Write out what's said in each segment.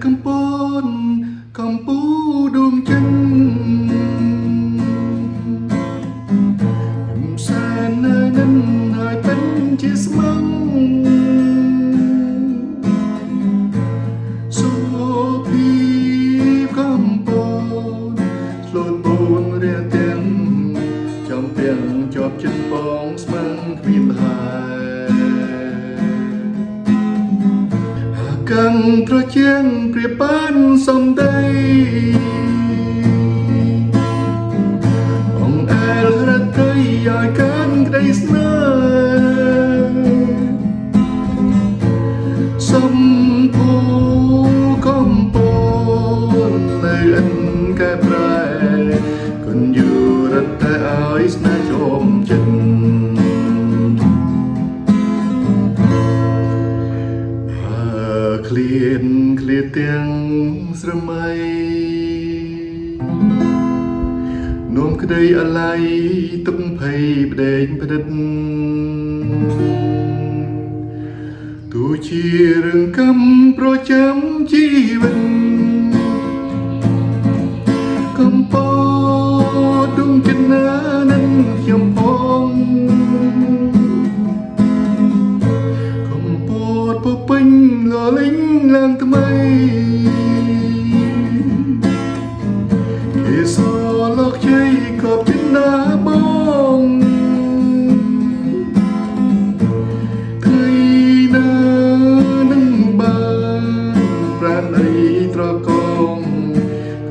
កំពូនកំពូដួងចិនសែននៅនឹងហើយពេញជាស្មងសូភីកំពូនឆ្លូនបូនរាទាំងចំពាំងជាប់ចិនបងស្មឹងគ្មានហើយកាំងត្រជាងព្រៀបបានសំដីអងអែលរត់ទៅឲ្យកាន់ក្តីស្នេហ៍សំភូកំពូននៅអិនកែប្រែគុណយូរត់តែឲ្យស្នេហ៍ជុំចិនឃ្លាទាំងស្រមៃនោមក្តីអាល័យទុកភ័យផ្ដេកផ្ដិតទោះជារឿងកម្មប្រចាំជីវិតកំពូដួងចិនណានឹងខ្ញុំផងកំពូពពេញលលេងឡើងថ្មីគេសលោកជ័យក៏ចិនណាបងថ្ងៃណានឹងបានប្រាណីត្រកង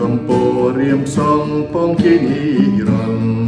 កំពូរៀមសងពងជានិរន្តរ៍